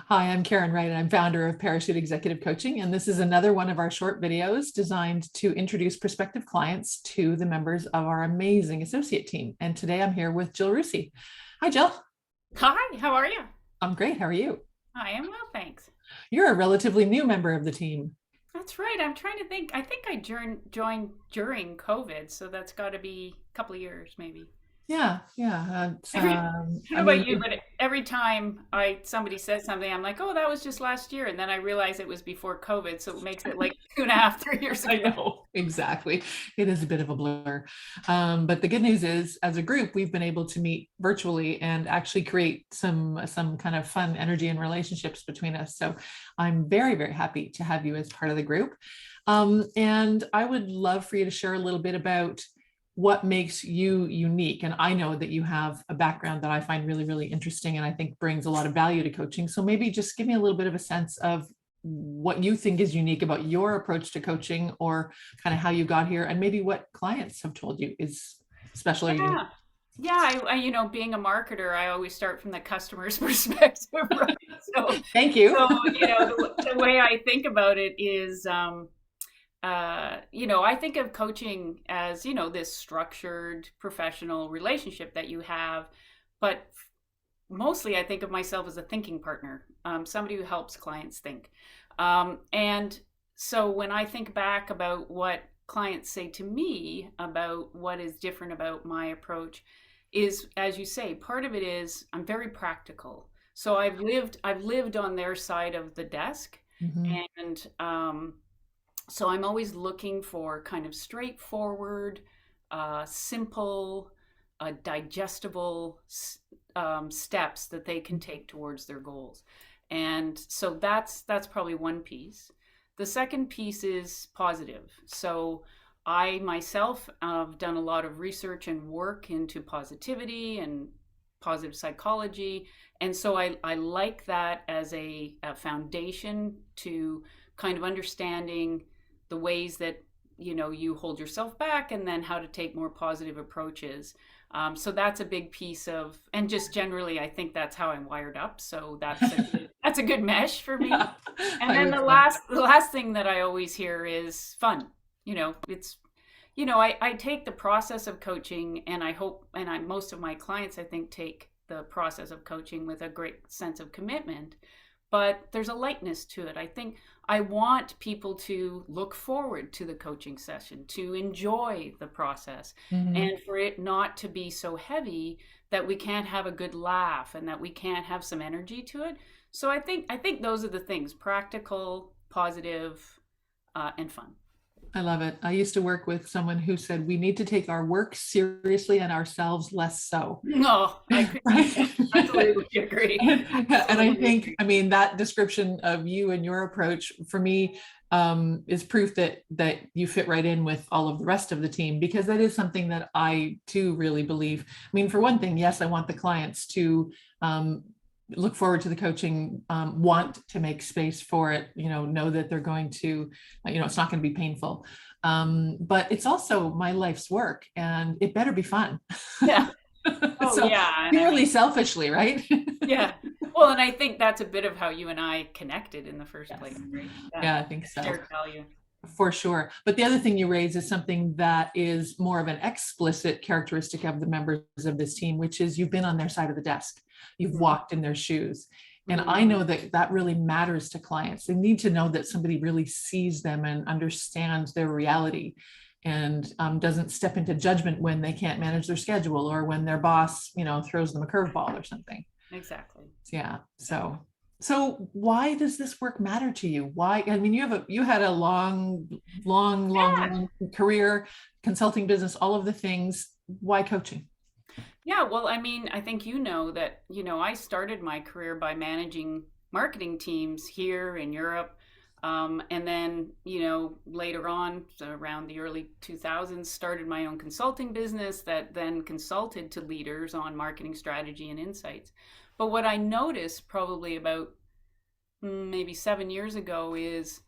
Hi, I'm Karen Wright, and I'm founder of Parachute Executive Coaching. And this is another one of our short videos designed to introduce prospective clients to the members of our amazing associate team. And today I'm here with Jill Roussy. Hi, Jill. Hi, how are you? I'm great. How are you? I am well, thanks. You're a relatively new member of the team. That's right. I'm trying to think. I think I joined during COVID, so that's got to be a couple of years, maybe. Yeah, yeah. Every, I don't I know about mean, you, but every time somebody says something, I'm like, oh, that was just last year, and then I realize it was before COVID, so it makes it like 2.5, 3 years I ago. know exactly. It is a bit of a blur. But the good news is, as a group, we've been able to meet virtually and actually create some kind of fun energy and relationships between us. So I'm very, very happy to have you as part of the group. And I would love for you to share a little bit about what makes you unique. And I know that you have a background that I find really, really interesting and I think brings a lot of value to coaching. So maybe just give me a little bit of a sense of what you think is unique about your approach to coaching or kind of how you got here and maybe what clients have told you is special or unique. Yeah. Yeah, being a marketer, I always start from the customer's perspective, right? So, Thank you. so the way I think about it is, I think of coaching as, this structured professional relationship that you have, but mostly I think of myself as a thinking partner, somebody who helps clients think. And so when I think back about what clients say to me about what is different about my approach is, as you say, part of it is I'm very practical. So I've lived on their side of the desk, Mhm. and so I'm always looking for kind of straightforward, simple, digestible steps that they can take towards their goals. And so that's probably one piece. The second piece is positive. So I myself have done a lot of research and work into positivity and positive psychology. And so I like that as a foundation to kind of understanding the ways that you hold yourself back and then how to take more positive approaches. So that's a big piece of, and just generally I think that's how I'm wired up, so that's a good mesh for me. Yeah, And I then would the say. last thing that I always hear is fun. It's I take the process of coaching, and I hope, and most of my clients, I think, take the process of coaching with a great sense of commitment, but there's a lightness to it. I think I want people to look forward to the coaching session, to enjoy the process, Mhm. and for it not to be so heavy that we can't have a good laugh and that we can't have some energy to it. So I think those are the things: practical, positive, and fun. I love it. I used to work with someone who said we need to take our work seriously and ourselves less so. No, I could Right. absolutely agree. And I Absolutely think, agree. I mean, that description of you and your approach for me is proof that you fit right in with all of the rest of the team because that is something that I too really believe. I mean, for one thing, yes, I want the clients to um, look forward to the coaching, want to make space for it, know that they're going to, it's not going to be painful. But it's also my life's work and it better be fun. Yeah. Oh, So yeah. And I purely mean, selfishly, right? yeah. Well, and I think that's a bit of how you and I connected in the first Yes. place, right? That Yeah, I think so. shared value. For sure. But the other thing you raise is something that is more of an explicit characteristic of the members of this team, which is you've been on their side of the desk. You've Mm, walked in their shoes. And I mm, know that that really matters to clients. They need to know that somebody really sees them and understands their reality and doesn't step into judgment when they can't manage their schedule or when their boss, throws them a curveball or something. exactly. Yeah. Exactly. So why does this work matter to you? Why? I mean, you had a long, long, long, Yeah. long career, consulting business, all of the things. Why coaching? Yeah. Well, I mean, I think that, I started my career by managing marketing teams here in Europe. And then, later on, so around the early 2000s, started my own consulting business that then consulted to leaders on marketing strategy and insights. But what I noticed probably about maybe 7 years ago is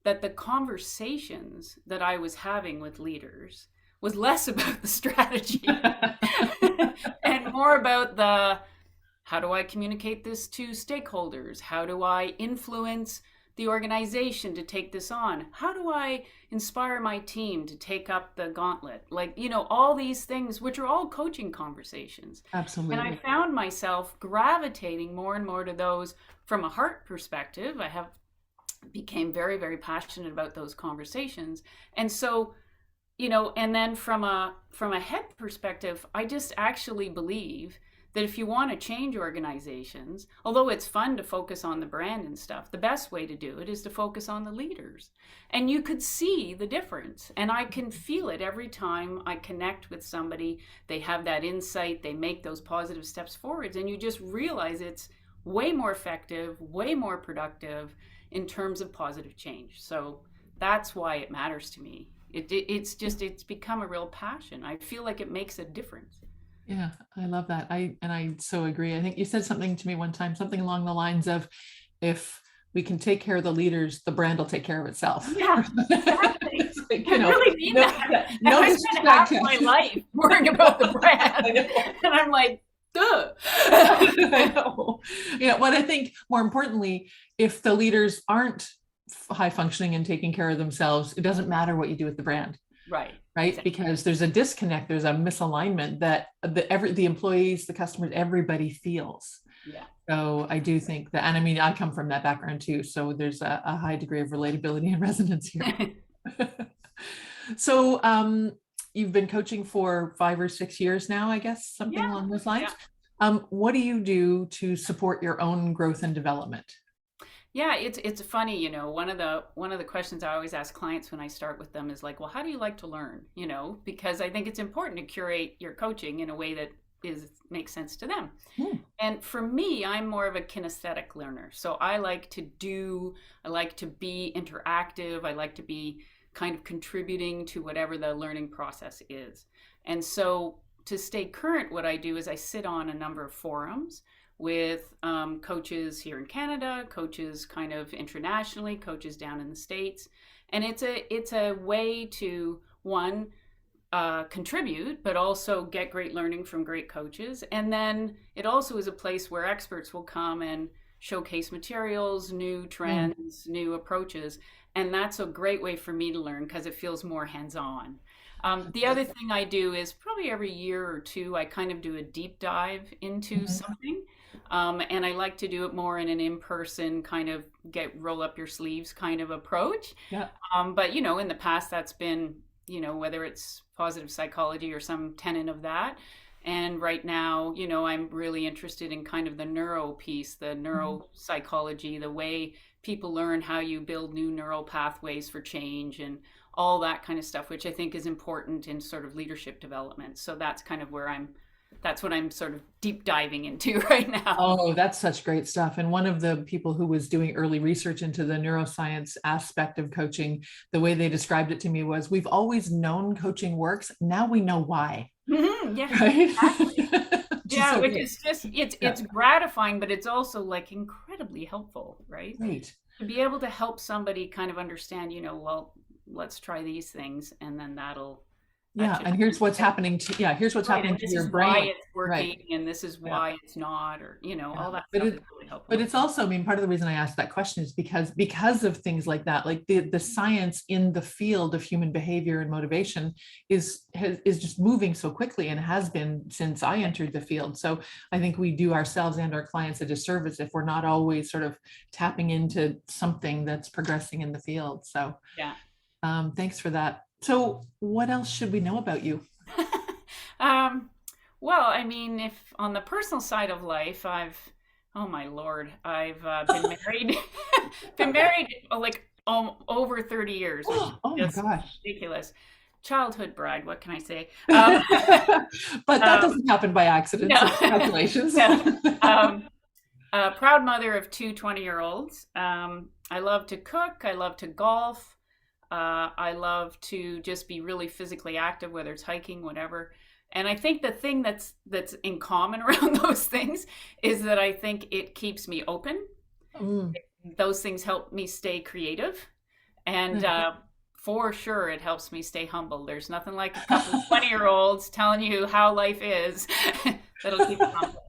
that the conversations that I was having with leaders was less about the strategy and more about the How do I communicate this to stakeholders? How do I influence the organization to take this on? How do I inspire my team to take up the gauntlet? Like, all these things, which are all coaching conversations. And I Absolutely. found myself gravitating more and more to those from a heart perspective. I have became very, very passionate about those conversations. And so, and then from a head perspective, I just actually believe that if you want to change organizations, although it's fun to focus on the brand and stuff, the best way to do it is to focus on the leaders. And you could see the difference. And I can feel it every time I connect with somebody. They have that insight, they make those positive steps forwards, and you just realize it's way more effective, way more productive in terms of positive change. So that's why it matters to me. It's become a real passion. I feel like it makes a difference. Yeah, I love that. I so agree. I think you said something to me one time, something along the lines of, if we can take care of the leaders, the brand will take care of itself. Yeah, exactly. It's like, I really mean no, that. And no I spent half disrespect. my life worrying about the brand. And I'm like, duh. I know. What I think more importantly, if the leaders aren't high functioning and taking care of themselves, it doesn't matter what you do with the brand. Right. Right. Exactly. Because there's a disconnect, there's a misalignment that the employees, the customers, everybody feels. Yeah. So I do think that, and I mean, I come from that background too. So there's a high degree of relatability and resonance here. So you've been coaching for 5 or 6 years now, I guess, something Yeah. along those lines. Yeah. What do you do to support your own growth and development? Yeah, it's funny, one of the questions I always ask clients when I start with them is like, well, how do you like to learn? Because I think it's important to curate your coaching in a way that makes sense to them. Hmm. And for me, I'm more of a kinesthetic learner. So I like to be interactive. I like to be kind of contributing to whatever the learning process is. And so to stay current, what I do is I sit on a number of forums with coaches here in Canada, coaches kind of internationally, coaches down in the States. And it's a way to, one, contribute, but also get great learning from great coaches. And then it also is a place where experts will come and showcase materials, new trends, new approaches. And that's a great way for me to learn because it feels more hands-on. The other thing I do is probably every year or two, I kind of do a deep dive into something. And I like to do it more in an in-person kind of roll up your sleeves kind of approach. Yeah. But, in the past, that's been, whether it's positive psychology or some tenet of that. And right now, I'm really interested in kind of the neuro piece, the neuropsychology, the way people learn how you build new neural pathways for change and all that kind of stuff, which I think is important in sort of leadership development. So that's kind of that's what I'm sort of deep diving into right now. Oh, that's such great stuff. And one of the people who was doing early research into the neuroscience aspect of coaching, the way they described it to me was, we've always known coaching works. Now we know why. Yeah, right. exactly. Yeah, so which great. is just, it's gratifying, but it's also like incredibly helpful, right? Great. To be able to help somebody kind of understand, well, let's try these things, and then and here's what's happening to here's what's happening to your brain. Why it's working, and this is why it's not, or all that stuff is really helpful. But it's also, I mean, part of the reason I asked that question is because of things like that, like the science in the field of human behavior and motivation is just moving so quickly, and has been since I entered the field. So I think we do ourselves and our clients a disservice if we're not always sort of tapping into something that's progressing in the field. So thanks for that. So what else should we know about you? Well, I mean, if on the personal side of life, oh my Lord, I've been married like over 30 years. Oh my gosh. Ridiculous. Childhood bride, what can I say? But that doesn't happen by accident. No. So congratulations. Proud mother of 2 20-year-olds. I love to cook. I love to golf. I love to just be really physically active, whether it's hiking, whatever. And I think the thing that's in common around those things is that I think it keeps me open. Those things help me stay creative. And for sure it helps me stay humble. There's nothing like a couple of 20-year-olds telling you how life is. That'll keep you humble.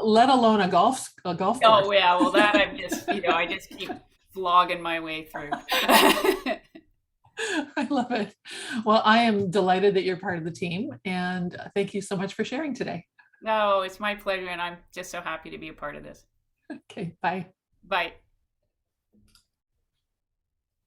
Let alone a golf course. Oh yeah, well that I'm just, I just keep vlogging my way through. I love it. Well, I am delighted that you're part of the team, and thank you so much for sharing today. No, it's my pleasure, and I'm just so happy to be a part of this. Okay, bye. Bye.